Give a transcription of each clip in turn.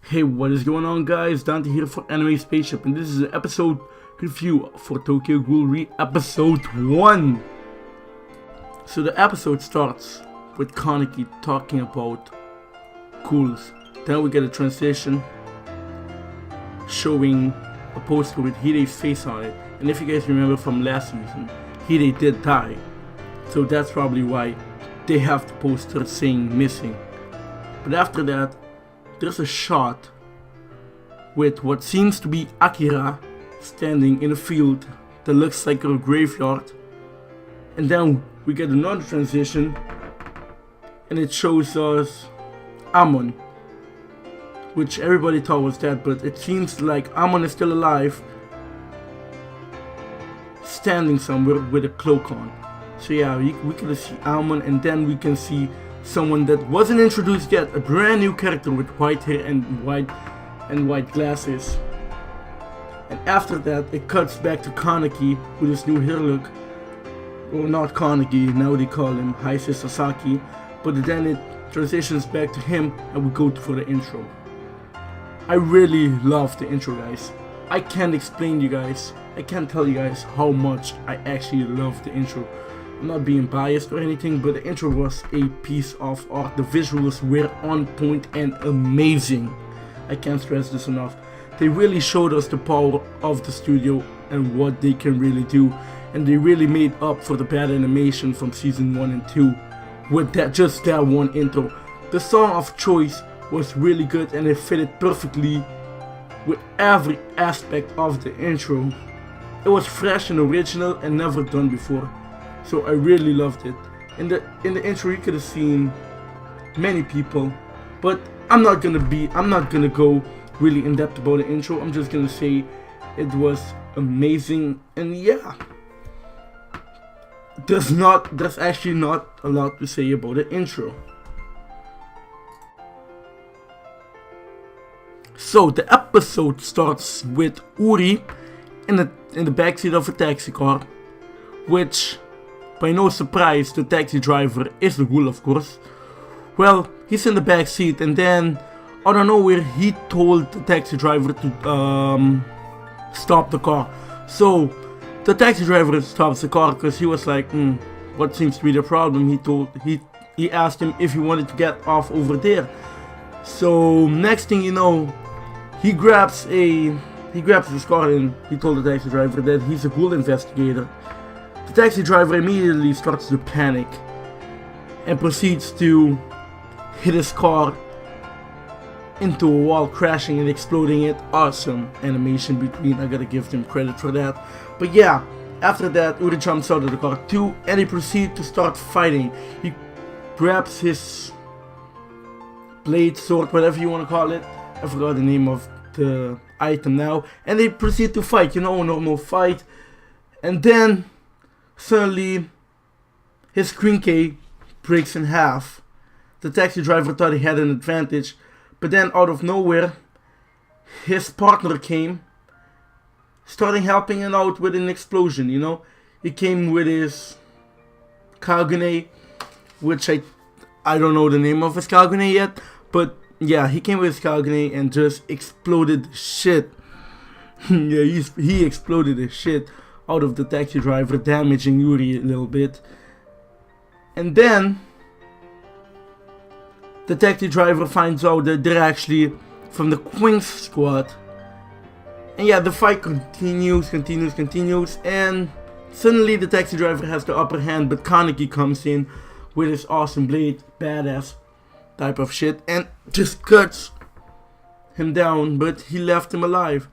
Hey, what is going on, guys? Dante here for Anime Spaceship, and this is an episode review for Tokyo Ghoul episode 1. So the episode starts with Kaneki talking about ghouls. Then we get a transition showing a poster with Hide's face on it. And if you guys remember from last season, Hide did die. So that's probably why they have the poster saying missing. But after that, there's a shot with what seems to be Akira standing in a field that looks like a graveyard. And then we get another transition and it shows us Amon, which everybody thought was dead, but it seems like Amon is still alive, standing somewhere with a cloak on. So yeah, we can see Amon, and then we can see someone that wasn't introduced yet, a brand new character with white hair and white glasses. And after that, it cuts back to Kaneki with his new hair look. Well, not Kaneki, now they call him Heise Sasaki. But then it transitions back to him and we go for the intro. I really love the intro, guys. I can't explain you guys, I can't tell you guys how much I actually love the intro. I'm not being biased or anything, but the intro was a piece of art. The visuals were on point and amazing. I can't stress this enough. They really showed us the power of the studio and what they can really do. And they really made up for the bad animation from season 1 and 2 with just that one intro. The song of choice was really good and it fitted perfectly with every aspect of the intro. It was fresh and original and never done before. So I really loved it. In the intro you could have seen many people, but I'm not gonna go really in depth about the intro. I'm just gonna say it was amazing, and yeah, there's actually not a lot to say about the intro. So the episode starts with Uri in the backseat of a taxi car, which, by no surprise, the taxi driver is the Ghoul, of course. Well, he's in the back seat, and then out of nowhere he told the taxi driver to stop the car. So the taxi driver stops the car because he was like, what seems to be the problem? He asked him if he wanted to get off over there. So next thing you know, he grabs his car and he told the taxi driver that he's a Ghoul investigator. The taxi driver immediately starts to panic and proceeds to hit his car into a wall, crashing and exploding it. Awesome animation between, I gotta give them credit for that. But yeah, after that Uri jumps out of the car too and he proceeds to start fighting. He grabs his blade, sword, whatever you want to call it. I forgot the name of the item now. And they proceed to fight, normal fight. And then suddenly, his screen breaks in half. The taxi driver thought he had an advantage, but then out of nowhere, his partner came, starting helping him out with an explosion, He came with his Kagune, which I don't know the name of his Kagune yet, but yeah, he came with his Kagune and just exploded the shit. Yeah, he exploded the shit out of the taxi driver, damaging Yuri a little bit. And then the taxi driver finds out that they're actually from the Queen's squad. And yeah, the fight continues, and suddenly the taxi driver has the upper hand, but Kaneki comes in with his awesome blade, badass type of shit, and just cuts him down, but he left him alive.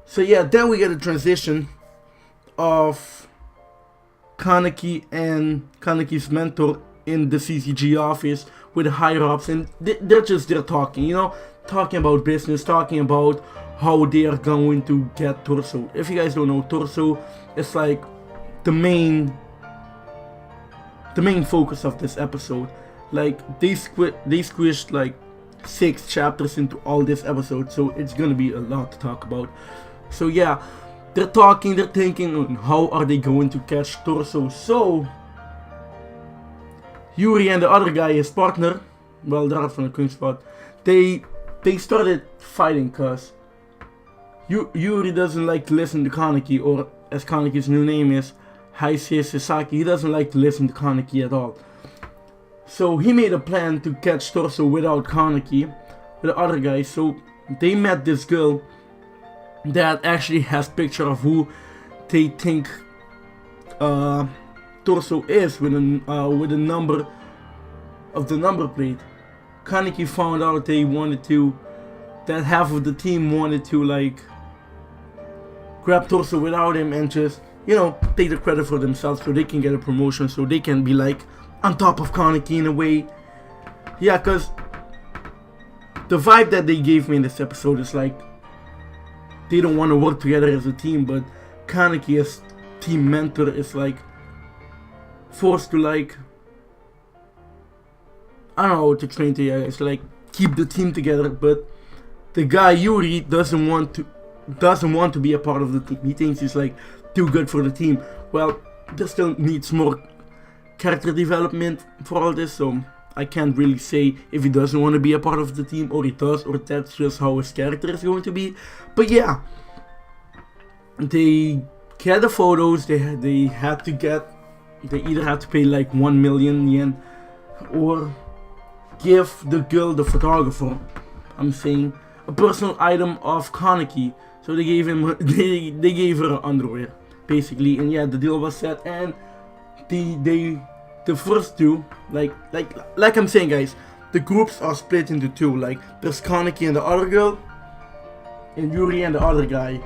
So yeah, then we get a transition of Kaneki and Kaneki's mentor in the CCG office with the higher ups, and they're just there talking, talking about business, talking about how they are going to get Torso. If you guys don't know, Torso is like the main focus of this episode. Like they squished like 6 chapters into all this episode, so it's gonna be a lot to talk about. So yeah, they're talking, they're thinking, how are they going to catch Torso? So Yuri and the other guy, his partner, well, they're not from the Queen's spot, they they started fighting because Yuri doesn't like to listen to Kaneki, or as Kaneki's new name is, Sasaki. He doesn't like to listen to Kaneki at all. So he made a plan to catch Torso without Kaneki, with the other guys. So they met this girl that actually has picture of who they think Torso is with a number of the number plate. Kaneki found out that half of the team wanted to like grab Torso without him and just, take the credit for themselves so they can get a promotion, so they can be like on top of Kaneki in a way. Yeah, cause the vibe that they gave me in this episode is like they don't want to work together as a team, but Kaneki as team mentor is like forced to like, I don't know how to explain to you guys, like keep the team together, but the guy Yuri doesn't want to be a part of the team. He thinks he's like too good for the team. Well, there still needs more character development for all this, so I can't really say if he doesn't want to be a part of the team or he does, or that's just how his character is going to be. But yeah, they get the photos. They either had to pay like 1 million yen or give the girl, the photographer, I'm saying, a personal item of Kaneki. So they gave her underwear, basically, and yeah, the deal was set. And the first two, like I'm saying, guys, the groups are split into two. Like there's Kaneki and the other girl, and Yuri and the other guy.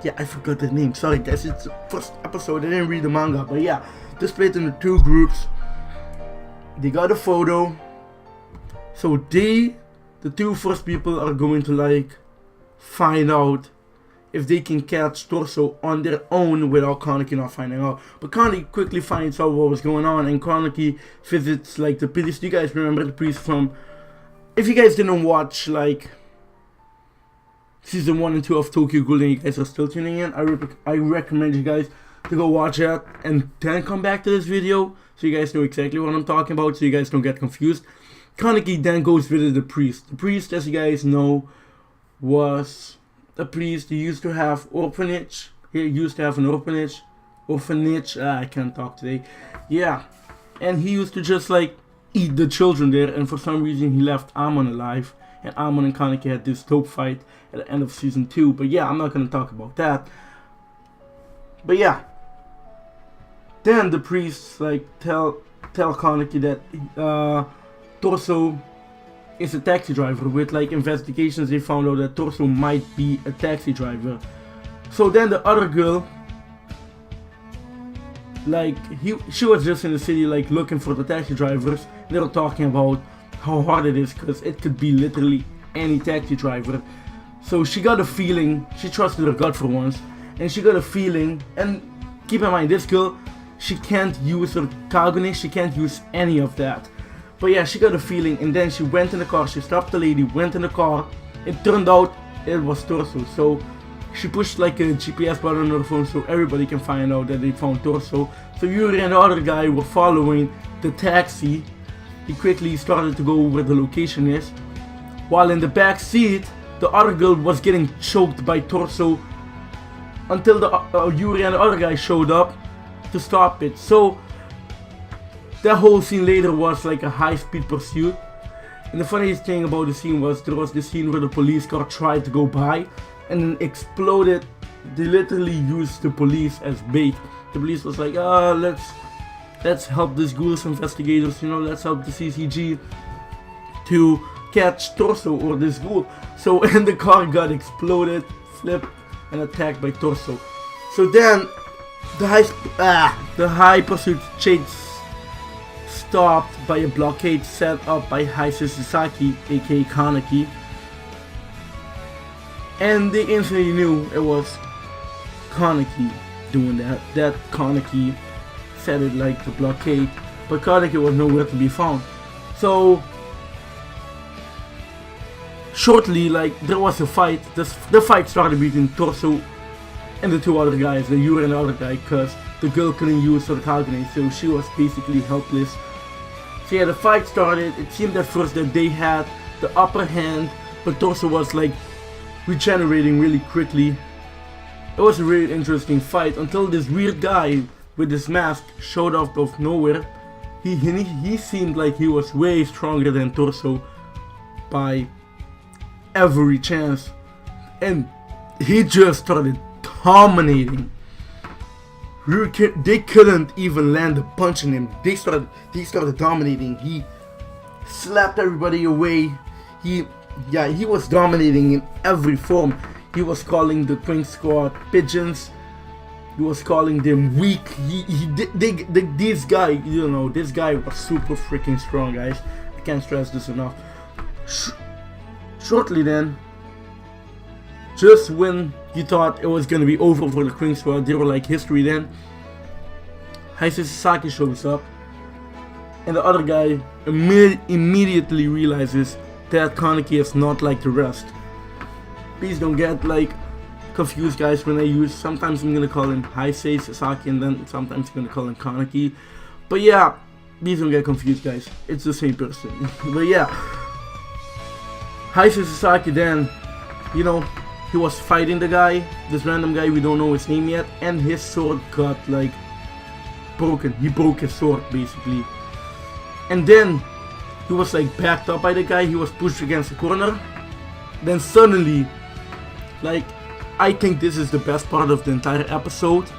Yeah, I forgot the name. Sorry, guys, it's the first episode. I didn't read the manga, but yeah, they're split into two groups. They got a photo. So the two first people are going to like find out if they can catch Torso on their own without Kaneki not finding out. But Kaneki quickly finds out what was going on, and Kaneki visits like the priest. You guys remember the priest from, if you guys didn't watch like season 1 and 2 of Tokyo Ghoul and you guys are still tuning in, I recommend you guys to go watch that and then come back to this video so you guys know exactly what I'm talking about, so you guys don't get confused. Kaneki then goes visit the priest. The priest, as you guys know, was a priest. He used to have orphanage. He used to have an orphanage. I can't talk today. Yeah, and he used to just like eat the children there. And for some reason, he left Amon alive. And Amon and Kaneki had this dope fight at the end of season 2. But yeah, I'm not gonna talk about that. But yeah, then the priests like tell Kaneki that Torso is a taxi driver. With like investigations, they found out that Torso might be a taxi driver. So then the other girl, like she was just in the city like looking for the taxi drivers. They were talking about how hard it is because it could be literally any taxi driver. So she got a feeling, she trusted her gut for once, and she got a feeling. And keep in mind, this girl, she can't use her Kagune, she can't use any of that. But yeah, she got a feeling, and then she went in the car, she stopped the lady, went in the car. It turned out it was Torso. So she pushed like a GPS button on her phone so everybody can find out that they found Torso. So Yuri and the other guy were following the taxi. He quickly started to go where the location is. While in the back seat, the other girl was getting choked by Torso until the Yuri and the other guy showed up to stop it. So that whole scene later was like a high-speed pursuit. And the funniest thing about the scene was there was this scene where the police car tried to go by and then exploded. They literally used the police as bait. The police was like, let's help this Ghoul's investigators, let's help the CCG to catch Torso or this Ghoul. So and the car got exploded, flipped, and attacked by Torso. So then the high pursuit chase stopped by a blockade set up by Sasaki, aka Kaneki. And they instantly knew it was Kaneki doing that. That Kaneki set it like the blockade, but Kaneki was nowhere to be found. So shortly, like there was a fight. The fight started between Torso and the two other guys, the Yuri and the other guy, because the girl couldn't use her Kagune, so she was basically helpless. So yeah, the fight started. It seemed at first that they had the upper hand, but Torso was like regenerating really quickly. It was a really interesting fight until this weird guy with this mask showed up out of nowhere. He seemed like he was way stronger than Torso by every chance, and he just started dominating. They couldn't even land a punch on him. They started dominating. He slapped everybody away. He was dominating in every form. He was calling the Queen Squad pigeons. He was calling them weak. This guy was super freaking strong, guys. I can't stress this enough. Shortly then, just when you thought it was gonna be over for the Queen Squad, they were like history then, Sasaki shows up, and the other guy immediately realizes that Kaneki is not like the rest. Please don't get like confused, guys, when I use, sometimes I'm gonna call him Heisei Sasaki and then sometimes I'm gonna call him Kaneki. But yeah, please don't get confused, guys, it's the same person. But yeah, Heisei Sasaki then, he was fighting the guy, this random guy, we don't know his name yet, and his sword got like broken. He broke his sword basically. And then he was like backed up by the guy, he was pushed against the corner. Then suddenly, like, I think this is the best part of the entire episode,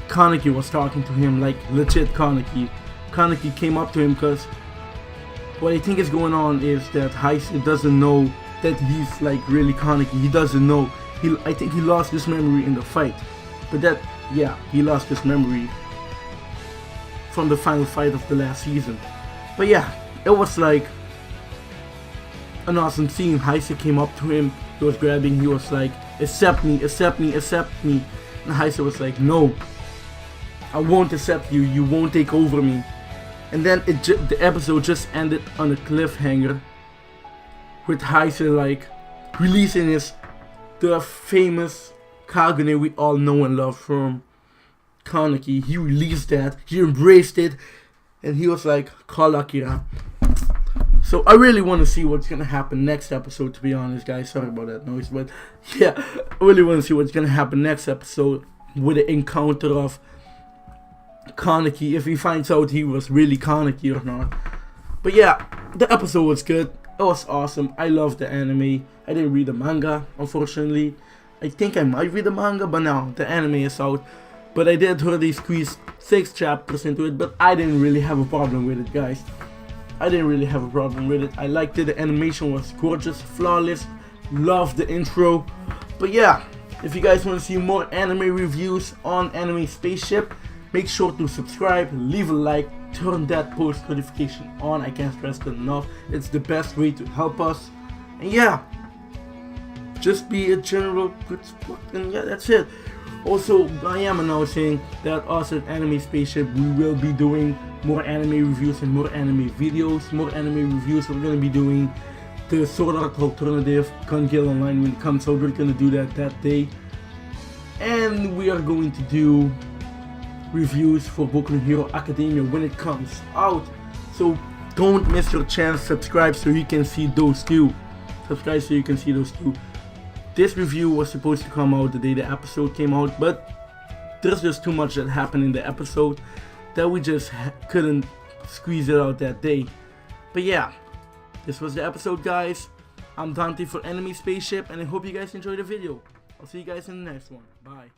Kaneki was talking to him, like legit Kaneki. Kaneki came up to him because what I think is going on is that Heisei doesn't know that he's like really Kaneki. He doesn't know. I think he lost his memory in the fight. But he lost his memory from the final fight of the last season. But yeah, it was like an awesome scene. Heisei came up to him, he was grabbing, he was like, accept me, accept me, accept me. And Heisei was like, no, I won't accept you, you won't take over me. And then the episode just ended on a cliffhanger with Heisei like releasing the famous Kagune we all know and love from Kaneki. He released that, he embraced it, and he was like, call Akira. So I really want to see what's gonna happen next episode, to be honest, guys. Sorry about that noise, but yeah, I really want to see what's gonna happen next episode with the encounter of Kaneki, if he finds out he was really Kaneki or not. But yeah, the episode was good. It was awesome. I loved the anime. I didn't read the manga, unfortunately. I think I might read the manga, but now the anime is out. But I did already squeeze 6 chapters into it, but I didn't really have a problem with it, guys. I didn't really have a problem with it. I liked it. The animation was gorgeous, flawless. Loved the intro. But yeah, if you guys want to see more anime reviews on Anime Spaceship, make sure to subscribe, leave a like, turn that post notification on. I can't stress that enough. It's the best way to help us. And yeah, just be a general good sport. And yeah, that's it. Also, I am announcing that us at Anime Spaceship, we will be doing more anime reviews and more anime videos. More anime reviews. We're going to be doing the Sword Art Alternative Gun Gale Online when it comes out. We're going to do that day. And we are going to do reviews for Boku no Hero Academia when it comes out. So don't miss your chance. Subscribe so you can see those two. Subscribe so you can see those two. This review was supposed to come out the day the episode came out, but there's just too much that happened in the episode that we just couldn't squeeze it out that day. But yeah, this was the episode, guys. I'm Dante for Anime Spaceship, and I hope you guys enjoyed the video. I'll see you guys in the next one. Bye.